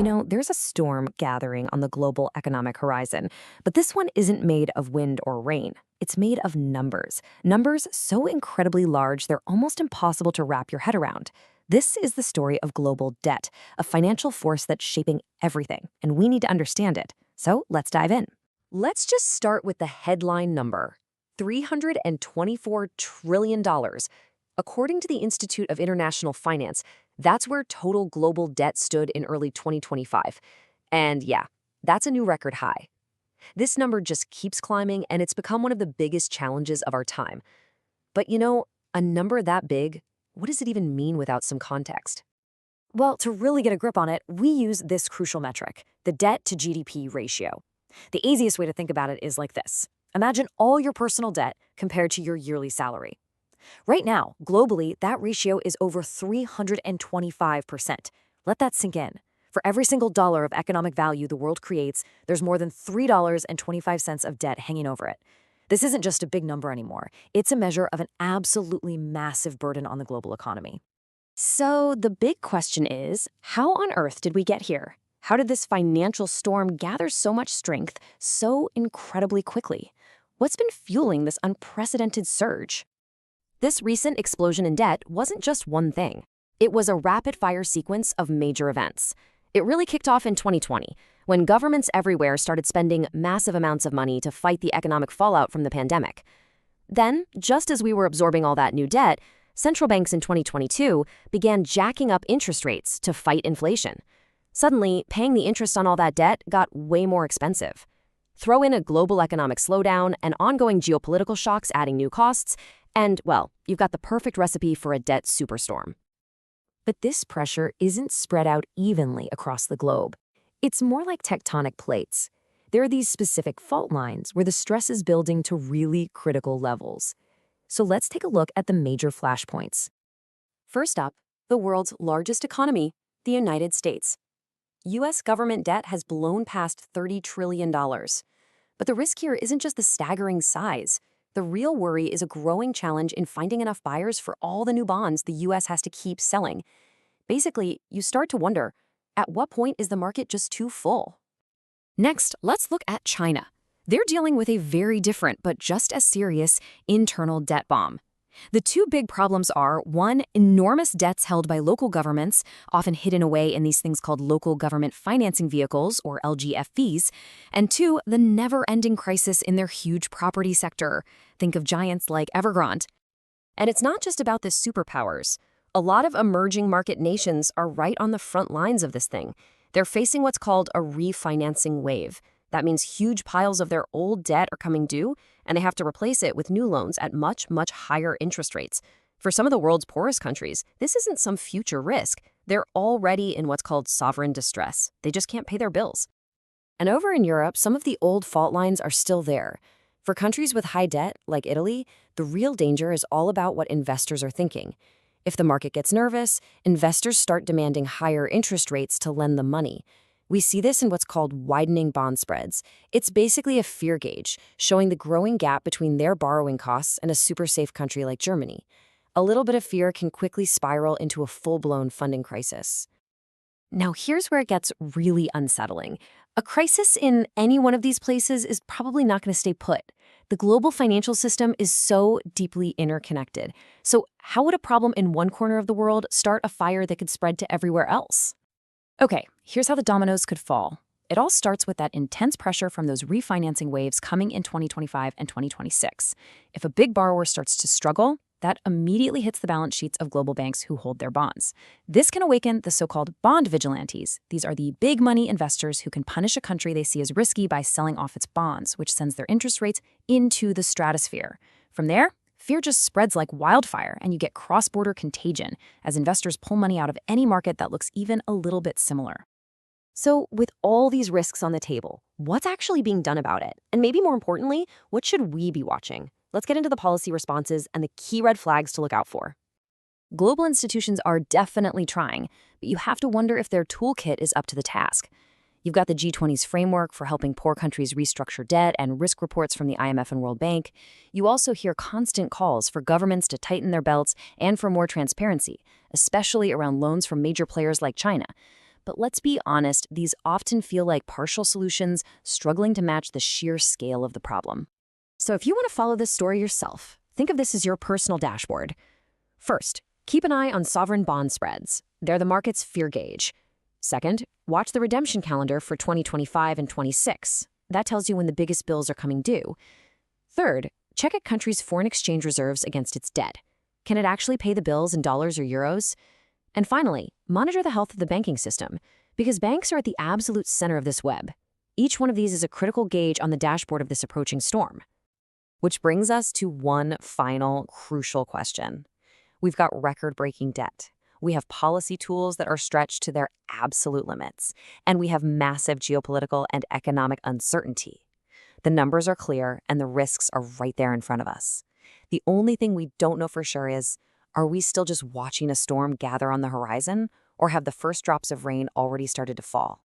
There's a storm gathering on the global economic horizon, but this one isn't made of wind or rain. It's made of numbers. Numbers so incredibly large they're almost impossible to wrap your head around. This is the story of global debt, a financial force that's shaping everything, and we need to understand it. So let's dive in. Let's just start with the headline number, $324 trillion. According to the Institute of International Finance, that's where total global debt stood in early 2025. And yeah, that's a new record high. This number just keeps climbing, and it's become one of the biggest challenges of our time. But a number that big, what does it even mean without some context? Well, to really get a grip on it, we use this crucial metric, the debt to GDP ratio. The easiest way to think about it is like this. Imagine all your personal debt compared to your yearly salary. Right now, globally, that ratio is over 325%. Let that sink in. For every single dollar of economic value the world creates, there's more than $3.25 of debt hanging over it. This isn't just a big number anymore. It's a measure of an absolutely massive burden on the global economy. So the big question is, how on earth did we get here? How did this financial storm gather so much strength so incredibly quickly? What's been fueling this unprecedented surge? This recent explosion in debt wasn't just one thing. It was a rapid-fire sequence of major events. It really kicked off in 2020, when governments everywhere started spending massive amounts of money to fight the economic fallout from the pandemic. Then, just as we were absorbing all that new debt, central banks in 2022 began jacking up interest rates to fight inflation. Suddenly, paying the interest on all that debt got way more expensive. Throw in a global economic slowdown and ongoing geopolitical shocks adding new costs, and, well, you've got the perfect recipe for a debt superstorm. But this pressure isn't spread out evenly across the globe. It's more like tectonic plates. There are these specific fault lines where the stress is building to really critical levels. So let's take a look at the major flashpoints. First up, the world's largest economy, the United States. U.S. government debt has blown past $30 trillion. But the risk here isn't just the staggering size. The real worry is a growing challenge in finding enough buyers for all the new bonds the U.S. has to keep selling. Basically, you start to wonder, at what point is the market just too full? Next, let's look at China. They're dealing with a very different but just as serious internal debt bomb. The two big problems are, one, enormous debts held by local governments, often hidden away in these things called local government financing vehicles, or LGFVs, and two, the never-ending crisis in their huge property sector. Think of giants like Evergrande. And it's not just about the superpowers. A lot of emerging market nations are right on the front lines of this thing. They're facing what's called a refinancing wave. That means huge piles of their old debt are coming due, and they have to replace it with new loans at much, much higher interest rates. For some of the world's poorest countries, this isn't some future risk. They're already in what's called sovereign distress. They just can't pay their bills. And over in Europe, some of the old fault lines are still there. For countries with high debt, like Italy, the real danger is all about what investors are thinking. If the market gets nervous, investors start demanding higher interest rates to lend them money. We see this in what's called widening bond spreads. It's basically a fear gauge, showing the growing gap between their borrowing costs and a super safe country like Germany. A little bit of fear can quickly spiral into a full-blown funding crisis. Now, here's where it gets really unsettling. A crisis in any one of these places is probably not going to stay put. The global financial system is so deeply interconnected. So how would a problem in one corner of the world start a fire that could spread to everywhere else? Okay, here's how the dominoes could fall. It all starts with that intense pressure from those refinancing waves coming in 2025 and 2026. If a big borrower starts to struggle, that immediately hits the balance sheets of global banks who hold their bonds. This can awaken the so-called bond vigilantes. These are the big money investors who can punish a country they see as risky by selling off its bonds, which sends their interest rates into the stratosphere. From there, fear just spreads like wildfire, and you get cross-border contagion as investors pull money out of any market that looks even a little bit similar. So with all these risks on the table, what's actually being done about it? And maybe more importantly, what should we be watching? Let's get into the policy responses and the key red flags to look out for. Global institutions are definitely trying, but you have to wonder if their toolkit is up to the task. You've got the G20's framework for helping poor countries restructure debt and risk reports from the IMF and World Bank. You also hear constant calls for governments to tighten their belts and for more transparency, especially around loans from major players like China. But let's be honest, these often feel like partial solutions, struggling to match the sheer scale of the problem. So if you want to follow this story yourself, think of this as your personal dashboard. First, keep an eye on sovereign bond spreads. They're the market's fear gauge. Second, watch the redemption calendar for 2025 and 26. That tells you when the biggest bills are coming due. Third, check a country's foreign exchange reserves against its debt. Can it actually pay the bills in dollars or euros? And finally, monitor the health of the banking system, because banks are at the absolute center of this web. Each one of these is a critical gauge on the dashboard of this approaching storm. Which brings us to one final crucial question. We've got record-breaking debt. We have policy tools that are stretched to their absolute limits, and we have massive geopolitical and economic uncertainty. The numbers are clear, and the risks are right there in front of us. The only thing we don't know for sure is, are we still just watching a storm gather on the horizon, or have the first drops of rain already started to fall?